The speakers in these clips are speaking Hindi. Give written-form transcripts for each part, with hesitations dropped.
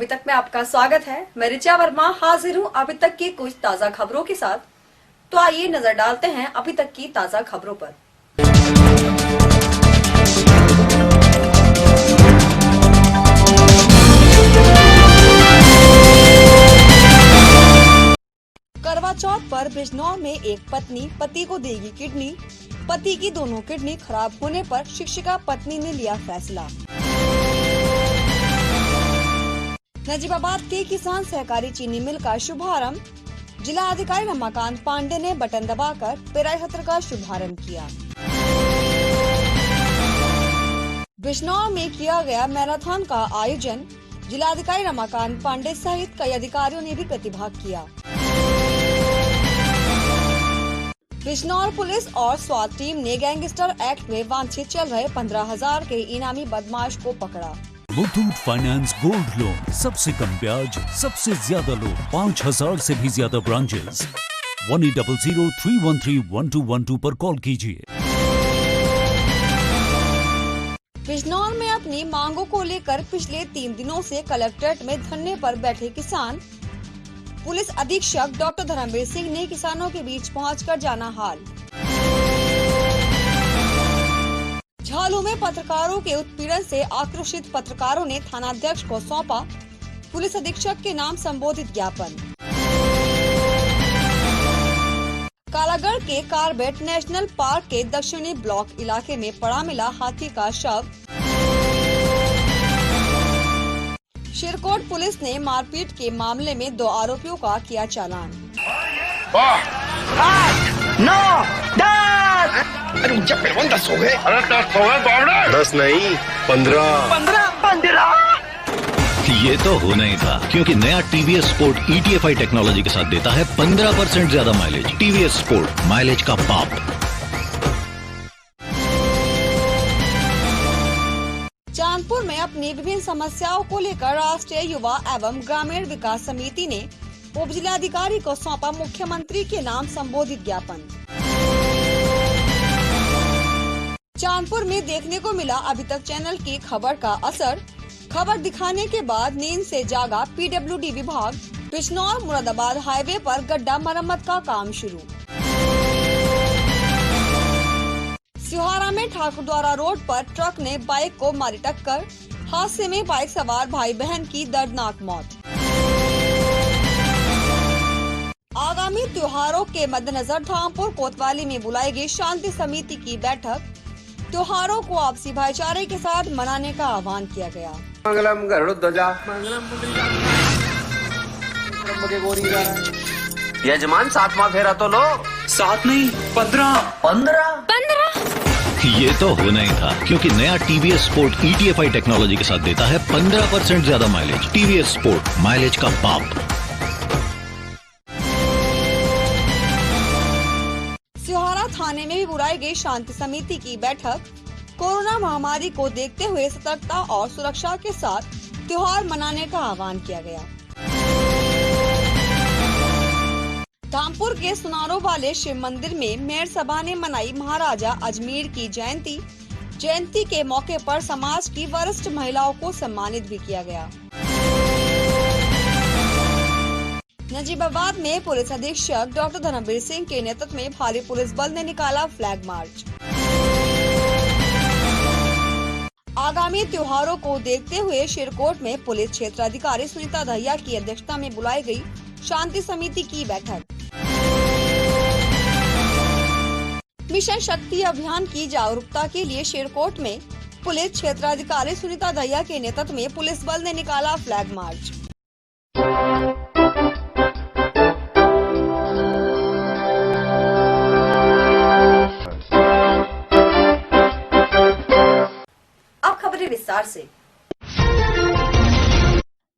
अभी तक में आपका स्वागत है। मैं ऋचा वर्मा हाजिर हूँ अभी तक की कुछ ताजा खबरों के साथ। तो आइए नजर डालते हैं अभी तक की ताजा खबरों पर। करवा चौथ पर बिजनौर में एक पत्नी पति को देगी किडनी। पति की दोनों किडनी खराब होने पर शिक्षिका पत्नी ने लिया फैसला। नजीबाबाद के किसान सहकारी चीनी मिल का शुभारंभ। जिला अधिकारी रमाकांत पांडे ने बटन दबाकर पेराई सत्र का शुभारंभ किया। बिजनौर में किया गया मैराथन का आयोजन। जिलाधिकारी रमाकांत पांडे सहित कई अधिकारियों ने भी प्रतिभाग किया। बिजनौर पुलिस और स्वात टीम ने गैंगस्टर एक्ट में वांछित चल रहे 15,000 के इनामी बदमाश को पकड़ा। मुथूट फाइनेंस गोल्ड लोन, सबसे कम ब्याज, सबसे ज्यादा लोन, 5,000 से भी ज्यादा ब्रांचेस। 1800-313-1212 पर कॉल कीजिए। बिजनौर में अपनी मांगों को लेकर पिछले 3 दिनों से कलेक्ट्रेट में धरने पर बैठे किसान। पुलिस अधीक्षक डॉक्टर धर्मवीर सिंह ने किसानों के बीच पहुंचकर जाना हाल। झालू में पत्रकारों के उत्पीड़न से आक्रोशित पत्रकारों ने थानाध्यक्ष को सौंपा पुलिस अधीक्षक के नाम संबोधित ज्ञापन। कालागढ़ के कारबेट नेशनल पार्क के दक्षिणी ब्लॉक इलाके में पड़ा मिला हाथी का शव। शिरकोट पुलिस ने मारपीट के मामले में 2 आरोपियों का किया चालान। 10 हो गए। अरे 10 हो गए बावड़े। 10 नहीं 15। ये तो होना ही था, क्योंकि नया टीवीएस स्पोर्ट ETFI टेक्नोलॉजी के साथ देता है 15% ज्यादा माइलेज। टीवीएस स्पोर्ट, माइलेज का पाप। चांदपुर में अपनी विभिन्न समस्याओं को लेकर राष्ट्रीय युवा एवं ग्रामीण विकास समिति ने उप जिलाधिकारी को सौंपा मुख्यमंत्री के नाम संबोधित ज्ञापन। चांदपुर में देखने को मिला अभी तक चैनल की खबर का असर। खबर दिखाने के बाद नींद से जागा PWD विभाग। बिजनौर मुरादाबाद हाईवे पर गड्ढा मरम्मत का काम शुरू। सिहारा में ठाकुरद्वारा रोड पर ट्रक ने बाइक को मारी टक्कर। हादसे में बाइक सवार भाई बहन की दर्दनाक मौत। आगामी त्योहारों के मद्देनजर धामपुर कोतवाली में बुलाई गई शांति समिति की बैठक। त्योहारों को आपसी भाईचारे के साथ मनाने का आह्वान किया गया। मंगलम गरुड़ध्वजा यजमान 7वां फेरा तो लो। 7 नहीं 15। ये तो होना ही था, क्योंकि नया टीवीएस स्पोर्ट ETFI टेक्नोलॉजी के साथ देता है 15% ज्यादा माइलेज। टीवीएस स्पोर्ट, माइलेज का पाप। सिहारा थाने में भी बुलाई गई शांति समिति की बैठक। कोरोना महामारी को देखते हुए सतर्कता और सुरक्षा के साथ त्योहार मनाने का आह्वान किया गया। धामपुर के सुनारों वाले शिव मंदिर में मेयर सभा ने मनाई महाराजा अजमेर की जयंती। जयंती के मौके पर समाज की वरिष्ठ महिलाओं को सम्मानित भी किया गया। नजीबाबाद में पुलिस अधीक्षक डॉक्टर धर्मवीर सिंह के नेतृत्व में भारी पुलिस बल ने निकाला फ्लैग मार्च। आगामी त्योहारों को देखते हुए शिरकोट में पुलिस क्षेत्राधिकारी सुनीता दहिया की अध्यक्षता में बुलाई गई शांति समिति की बैठक। मिशन शक्ति अभियान की जागरूकता के लिए शिरकोट में पुलिस क्षेत्राधिकारी सुनीता दहिया के नेतृत्व में पुलिस बल ने निकाला फ्लैग मार्च। अब खबरें विस्तार से।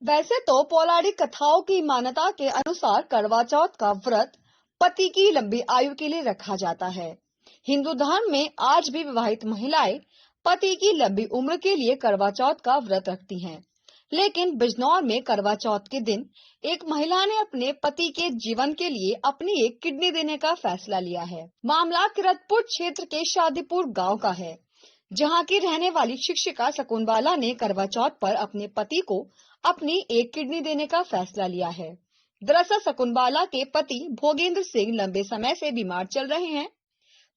वैसे तो पौराणिक कथाओं की मान्यता के अनुसार करवा चौथ का व्रत पति की लंबी आयु के लिए रखा जाता है। हिंदू धर्म में आज भी विवाहित महिलाएं पति की लंबी उम्र के लिए करवा चौथ का व्रत रखती हैं। लेकिन बिजनौर में करवा चौथ के दिन एक महिला ने अपने पति के जीवन के लिए अपनी एक किडनी देने का फैसला लिया है। मामला किरतपुर क्षेत्र के शादीपुर गांव का है, जहां की रहने वाली शिक्षिका शकुनबाला ने करवा चौथ पर अपने पति को अपनी एक किडनी देने का फैसला लिया है। दरअसल शकुंतला के पति भोगेंद्र सिंह लंबे समय से बीमार चल रहे हैं।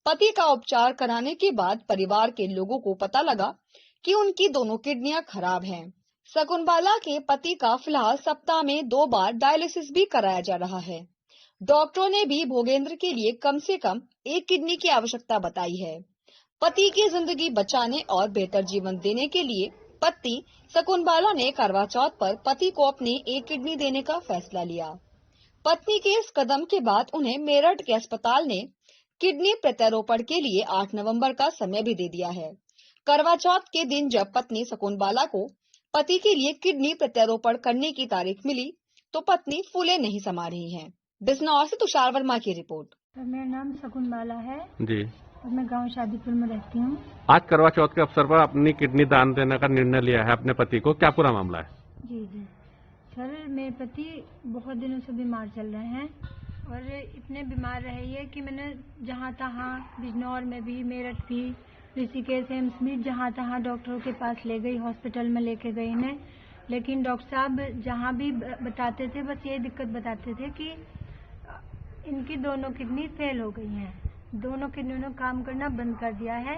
पति का उपचार कराने के बाद परिवार के लोगों को पता लगा कि उनकी दोनों किडनियां खराब हैं। शकुंतला के पति का फिलहाल सप्ताह में 2 बार डायलिसिस भी कराया जा रहा है। डॉक्टरों ने भी भोगेंद्र के लिए कम से कम एक किडनी की आवश्यकता बताई है। पति की जिंदगी बचाने और बेहतर जीवन देने के लिए पत्नी शकुंतला ने करवा चौथ पर पति को अपनी एक किडनी देने का फैसला लिया। पत्नी के इस कदम के बाद उन्हें मेरठ के अस्पताल ने किडनी प्रत्यारोपण के लिए 8 नवंबर का समय भी दे दिया है। करवा चौथ के दिन जब पत्नी शकुंतला को पति के लिए किडनी प्रत्यारोपण करने की तारीख मिली तो पत्नी फूले नहीं समा रही हैं। बिजनौर से तुषार वर्मा की रिपोर्ट। मेरा नाम शकुंतला है जी और मैं गांव शादीपुर में रहती हूँ। आज करवा चौथ के अवसर पर अपनी किडनी दान देने का निर्णय लिया है अपने पति को, क्या पूरा मामला है? जी सर, मेरे पति बहुत दिनों से बीमार चल रहे हैं और इतने बीमार रहे हैं कि मैंने जहाँ तहाँ बिजनौर में भी, मेरठ भी, ऋषिकेश एम्स भी, जहाँ तहाँ डॉक्टरों के पास ले गई, हॉस्पिटल में लेके गई इन्हें। लेकिन डॉक्टर साहब जहाँ भी बताते थे बस ये दिक्कत बताते थे कि इनकी दोनों किडनी फेल हो गई हैं, दोनों किडनी ने काम करना बंद कर दिया है।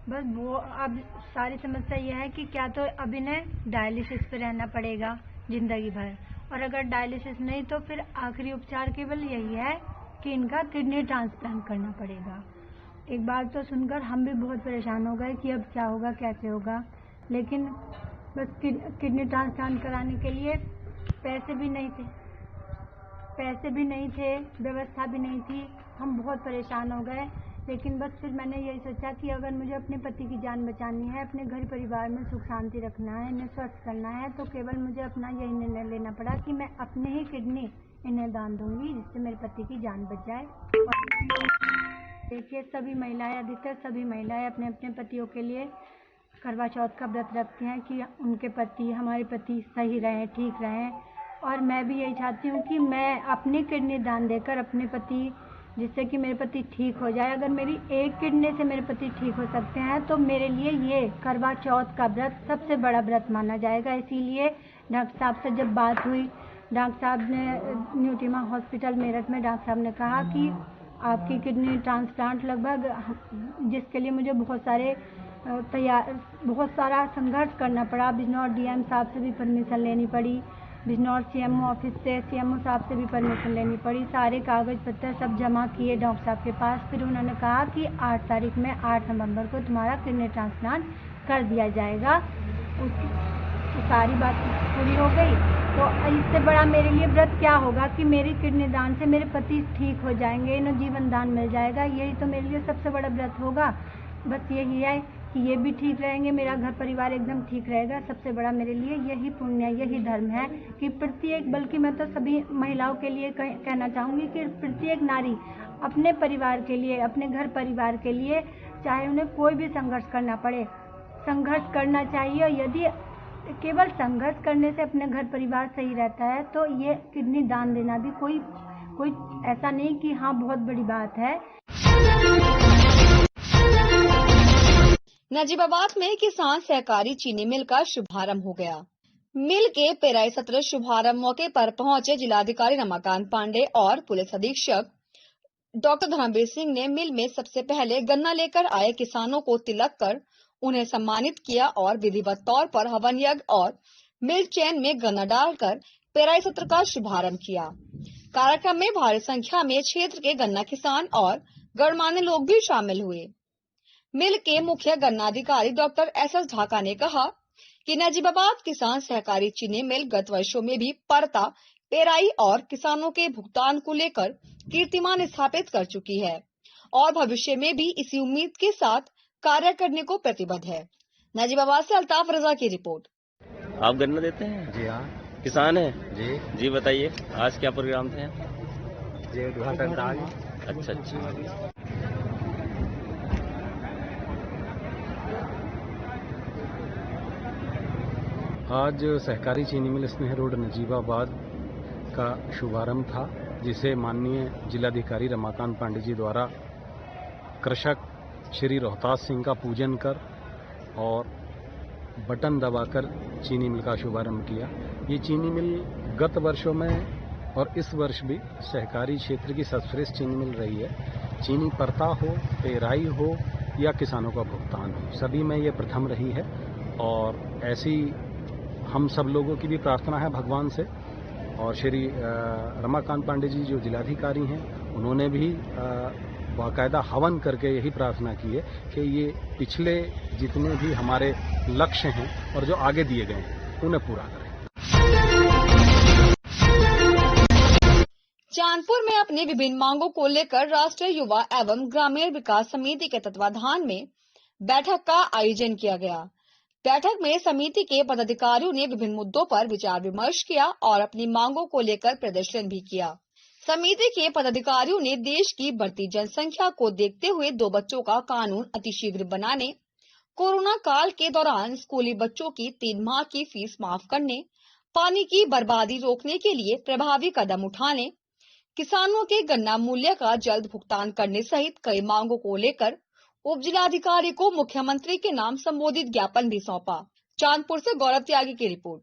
बस वो अब सारी समस्या यह है कि क्या तो अब इन्हें डायलिसिस पे रहना पड़ेगा जिंदगी भर, और अगर डायलिसिस नहीं तो फिर आखिरी उपचार केवल यही है कि इनका किडनी ट्रांसप्लांट करना पड़ेगा। एक बात तो सुनकर हम भी बहुत परेशान हो गए कि अब क्या होगा, कैसे होगा। लेकिन बस किडनी ट्रांसप्लांट कराने के लिए पैसे भी नहीं थे, व्यवस्था भी नहीं थी। हम बहुत परेशान हो गए। लेकिन बस फिर मैंने यही सोचा कि अगर मुझे अपने पति की जान बचानी है, अपने घर परिवार में सुख शांति रखना है, इन्हें स्वस्थ करना है, तो केवल मुझे अपना यही निर्णय लेना पड़ा कि मैं अपने ही किडनी इन्हें दान दूंगी, जिससे मेरे पति की जान बच जाए। देखिए, सभी महिलाएं, अधिकतर सभी महिलाएं अपने अपने पतियों के लिए करवा चौथ का व्रत रखती हैं कि उनके पति, हमारे पति सही रहें, ठीक रहें। और मैं भी यही चाहती हूँ कि मैं अपनी किडनी दान देकर अपने पति, जिससे कि मेरे पति ठीक हो जाए। अगर मेरी एक किडनी से मेरे पति ठीक हो सकते हैं तो मेरे लिए ये करवा चौथ का व्रत सबसे बड़ा व्रत माना जाएगा। इसीलिए डॉक्टर साहब से जब बात हुई, डॉक्टर साहब ने न्यूटीमा हॉस्पिटल मेरठ में डॉक्टर साहब ने कहा कि आपकी किडनी ट्रांसप्लांट लगभग, जिसके लिए मुझे बहुत सारा संघर्ष करना पड़ा। बिजनौर डीएम साहब से भी परमिशन लेनी पड़ी, बिजनौर सीएमओ ऑफिस से सीएमओ साहब से भी परमिशन लेनी पड़ी। सारे कागज पत्र सब जमा किए डॉक्टर साहब के पास। फिर उन्होंने कहा कि 8 तारीख में 8 नवंबर को तुम्हारा किडनी ट्रांसप्लांट कर दिया जाएगा। तो सारी बात पूरी हो गई। तो इससे बड़ा मेरे लिए व्रत क्या होगा कि मेरी किडनी दान से मेरे पति ठीक हो जाएंगे, इन्हें जीवन दान मिल जाएगा। यही तो मेरे लिए सबसे बड़ा व्रत होगा। बस यही है कि ये भी ठीक रहेंगे, मेरा घर परिवार एकदम ठीक रहेगा। सबसे बड़ा मेरे लिए यही पुण्य, यही धर्म है कि प्रत्येक, बल्कि मैं तो सभी महिलाओं के लिए कहना चाहूँगी कि प्रत्येक नारी अपने परिवार के लिए, अपने घर परिवार के लिए, चाहे उन्हें कोई भी संघर्ष करना पड़े, संघर्ष करना चाहिए। यदि केवल संघर्ष करने से अपने घर परिवार सही रहता है तो ये किडनी दान देना भी कोई ऐसा नहीं कि हाँ बहुत बड़ी बात है। नजीबाबाद में किसान सहकारी चीनी मिल का शुभारंभ हो गया। मिल के पेराई सत्र शुभारंभ मौके पर पहुंचे जिलाधिकारी रमाकांत पांडे और पुलिस अधीक्षक डॉक्टर धर्मवीर सिंह ने मिल में सबसे पहले गन्ना लेकर आए किसानों को तिलक कर उन्हें सम्मानित किया और विधिवत तौर पर हवन यज्ञ और मिल चैन में गन्ना डालकर पेराई सत्र का शुभारंभ किया। कार्यक्रम में भारी संख्या में क्षेत्र के गन्ना किसान और गणमान्य लोग भी शामिल हुए। मिल के मुख्य गन्ना अधिकारी डॉक्टर एस.एस. ढाका ने कहा कि नजीबाबाद किसान सहकारी चीनी मिल गत वर्षों में भी परता, पेराई और किसानों के भुगतान को लेकर कीर्तिमान स्थापित कर चुकी है और भविष्य में भी इसी उम्मीद के साथ कार्य करने को प्रतिबद्ध है। नजीबाबाद से अल्ताफ रजा की रिपोर्ट। आप गन्ना देते हैं? जी हाँ। किसान हैं? जी बताइए, आज क्या प्रोग्राम थे? जी उद्घाटन था। अच्छा। आज सहकारी चीनी मिल स्नेह रोड नजीबाबाद का शुभारंभ था, जिसे माननीय जिलाधिकारी रमाकांत पांडे जी द्वारा कृषक श्री रोहतास सिंह का पूजन कर और बटन दबाकर चीनी मिल का शुभारंभ किया। ये चीनी मिल गत वर्षों में और इस वर्ष भी सहकारी क्षेत्र की सर्वश्रेष्ठ चीनी मिल रही है। चीनी परता हो, पेराई हो या किसानों का भुगतान हो, सभी में ये प्रथम रही है। और ऐसी हम सब लोगों की भी प्रार्थना है भगवान से। और श्री रमाकांत पांडे जी जो जिलाधिकारी हैं, उन्होंने भी बाकायदा हवन करके यही प्रार्थना की है कि ये पिछले जितने भी हमारे लक्ष्य हैं और जो आगे दिए गए हैं उन्हें पूरा करें। चांदपुर में अपनी विभिन्न मांगों को लेकर राष्ट्रीय युवा एवं ग्रामीण विकास समिति के तत्वाधान में बैठक का आयोजन किया गया। बैठक में समिति के पदाधिकारियों ने विभिन्न मुद्दों पर विचार विमर्श किया और अपनी मांगों को लेकर प्रदर्शन भी किया। समिति के पदाधिकारियों ने देश की बढ़ती जनसंख्या को देखते हुए 2 बच्चों का कानून अतिशीघ्र बनाने, कोरोना काल के दौरान स्कूली बच्चों की 3 माह की फीस माफ करने, पानी की बर्बादी रोकने के लिए प्रभावी कदम उठाने, किसानों के गन्ना मूल्य का जल्द भुगतान करने सहित कई मांगों को लेकर उप जिलाधिकारी को मुख्यमंत्री के नाम संबोधित ज्ञापन भी सौंपा। चांदपुर से गौरव त्यागी की रिपोर्ट।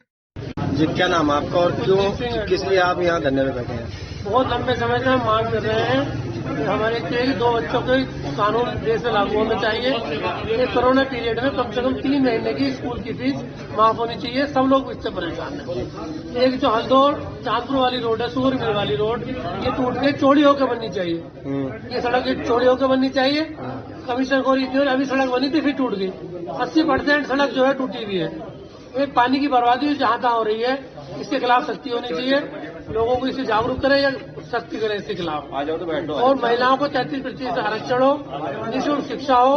जी, क्या नाम आपका और क्यों किस लिए आप यहाँ धरने में बैठे हैं? बहुत लंबे समय से हम मांग कर रहे हैं कि हमारे 2 बच्चों के कानून देश में लागू होना चाहिए। ये कोरोना पीरियड में कम से कम 3 महीने की स्कूल की फीस माफ होनी चाहिए। सब लोग इससे परेशान हैं। एक जो हल्दौर चांदपुर वाली रोड है, सूर मिल वाली रोड, ये टूट के चौड़ी होकर बननी चाहिए। ये सड़क चौड़ी होकर बननी चाहिए। कमिश्नर को अभी सड़क बनी थी, फिर टूट गई। 80% सड़क जो है टूटी हुई है। एक पानी की बर्बादी जहाँ तहाँ हो रही है, इसके खिलाफ सख्ती होनी चाहिए। लोगों को इससे जागरूक करें या सख्ती करें इसके खिलाफ। आ जाओ तो बैठो। और महिलाओं को 33% आरक्षण हो, निःशुल्क शिक्षा हो।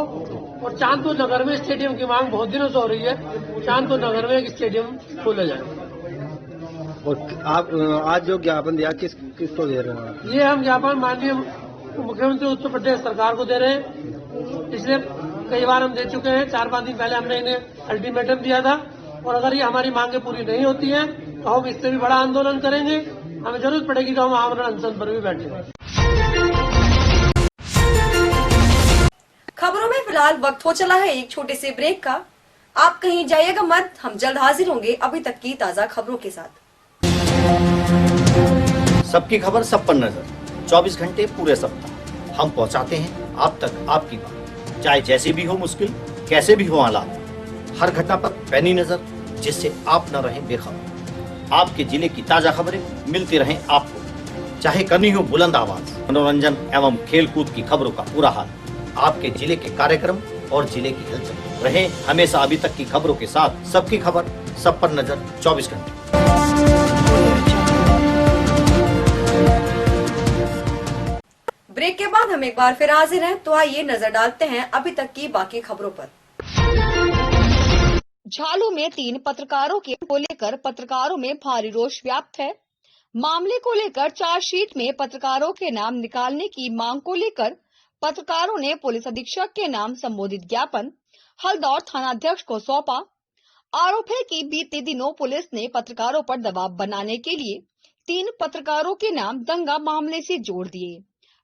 और चांदपुर नगर में स्टेडियम की मांग बहुत दिनों से हो रही है। चांदपुर नगर में एक स्टेडियम खोला जाए। और आप आज जो ज्ञापन दिया किसको दे रहे हैं? ये हम ज्ञापन माननीय मुख्यमंत्री उत्तर प्रदेश सरकार को दे रहे हैं। पिछले कई बार हम दे चुके हैं। 4-5 दिन पहले हमने इन्हें अल्टीमेटम दिया था। और अगर ये हमारी मांगे पूरी नहीं होती हैं तो हम इससे भी बड़ा आंदोलन करेंगे। हमें जरूरत पड़ेगी तो हम आमरण अनशन पर भी बैठेंगे। खबरों में फिलहाल वक्त हो चला है एक छोटे से ब्रेक का। आप कहीं जाइएगा मत, हम जल्द हाजिर होंगे अभी तक की ताजा खबरों के साथ। सबकी खबर सब पर नजर, 24 घंटे पूरे सप्ताह हम पहुंचाते हैं आप तक आपकी बात। चाहे जैसी भी हो मुश्किल, कैसे भी हो हालात, हर घटना पर पैनी नजर, जिससे आप न रहें बेखबर। आपके जिले की ताजा खबरें मिलती रहें आपको, चाहे करनी हो बुलंद आवाज। मनोरंजन एवं खेल कूद की खबरों का पूरा हाल, आपके जिले के कार्यक्रम और जिले की हलचल। रहे हमेशा अभी तक की खबरों के साथ सबकी खबर सब पर नजर 24 घंटे। ब्रेक के बाद हम एक बार फिर हाजिर हैं, तो आइए नजर डालते हैं अभी तक की बाकी खबरों पर। झालू में 3 पत्रकारों को लेकर पत्रकारों में भारी रोष व्याप्त है। मामले को लेकर चार्जशीट में पत्रकारों के नाम निकालने की मांग को लेकर पत्रकारों ने पुलिस अधीक्षक के नाम संबोधित ज्ञापन हल्दौर थानाध्यक्ष को सौंपा। आरोप है कि बीते दिनों पुलिस ने पत्रकारों पर दबाव बनाने के लिए 3 पत्रकारों के नाम दंगा मामले से जोड़ दिए।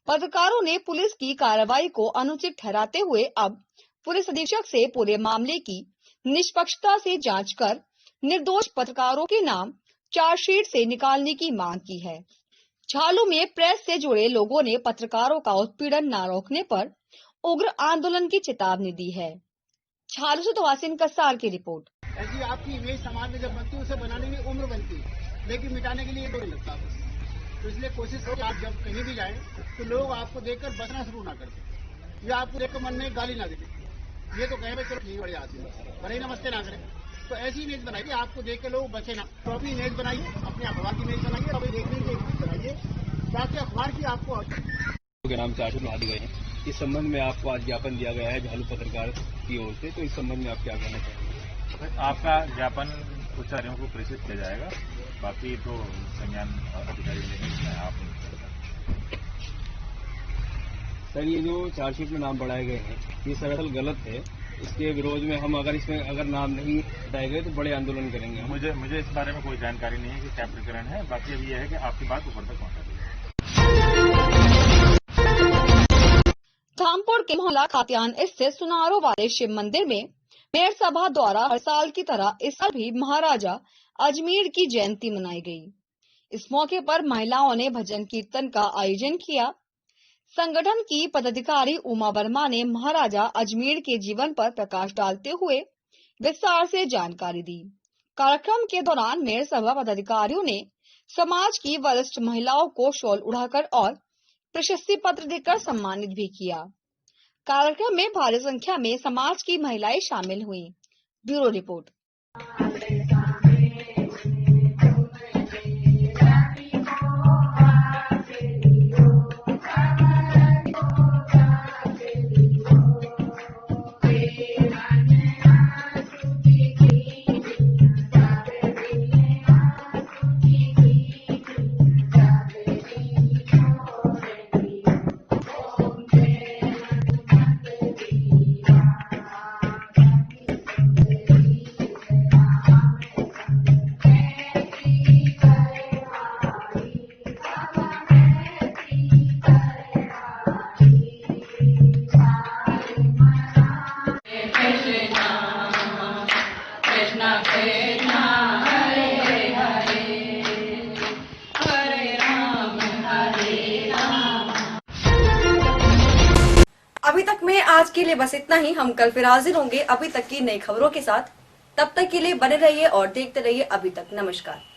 पत्रकारों ने पुलिस की कार्रवाई को अनुचित ठहराते हुए अब पुलिस अधीक्षक से पूरे मामले की निष्पक्षता से जांच कर निर्दोष पत्रकारों के नाम चार्जशीट से निकालने की मांग की है। झालू में प्रेस से जुड़े लोगों ने पत्रकारों का उत्पीड़न न रोकने पर उग्र आंदोलन की चेतावनी दी है। झालू से तवासिन कसार की रिपोर्ट। ऐसी आपकी इमेज समाज में जब बनती है, उसे बनाने की उम्र बनती है, लेकिन मिटाने के लिए नहीं लगता। तो इसलिए कोशिश करो आप जब कहीं भी जाएं तो लोग आपको देखकर बचना शुरू ना करते, या आपको देखकर मन में गाली ना देते। ये तो कहे चलो ठीक बढ़िया आती है, भले नमस्ते ना करें। तो ऐसी इमेज बनाइए आपको देख के लोग बचे ना। तो अपनी इमेज बनाइए, अपने अखबार की इमेज बनाइए, अभी देखने की इमेज बनाइए ताकि अखबार की आपको के नाम चार्जशीट ला दी गई है। इस संबंध में आपको आज ज्ञापन दिया गया है झालू पत्रकार की ओर से, तो इस संबंध में आप क्या कहना चाहेंगे? आपका ज्ञापन उच्च अधिकारियों को प्रेषित किया जाएगा, बाकी तो संज्ञान अधिकारी लेंगे। आप सर, ये जो चार्जशीट में नाम बढ़ाए गए हैं ये सरासर गलत है। इसके विरोध में हम अगर नाम नहीं हटाए गए तो बड़े आंदोलन करेंगे। मुझे इस बारे में कोई जानकारी नहीं है कि क्या प्रकरण है। बाकी अभी यह है कि आपकी बात ऊपर तक पहुंचा दी। धामपुर के मोहल्ला खात्यान स्थित सुनारों वाले शिव मंदिर में मेयर सभा द्वारा हर साल की तरह इस साल भी महाराजा अजमेर की जयंती मनाई गई। इस मौके पर महिलाओं ने भजन कीर्तन का आयोजन किया। संगठन की पदाधिकारी उमा वर्मा ने महाराजा अजमेर के जीवन पर प्रकाश डालते हुए विस्तार से जानकारी दी। कार्यक्रम के दौरान मेयर सभा पदाधिकारियों ने समाज की वरिष्ठ महिलाओं को शॉल उड़ाकर और प्रशस्ति पत्र देकर सम्मानित भी किया। कार्यक्रम में भारी संख्या में समाज की महिलाएं शामिल हुईं। Bureau report. अभी तक में आज के लिए बस इतना ही। हम कल फिर हाजिर होंगे अभी तक की नई खबरों के साथ। तब तक के लिए बने रहिए और देखते रहिए अभी तक। नमस्कार।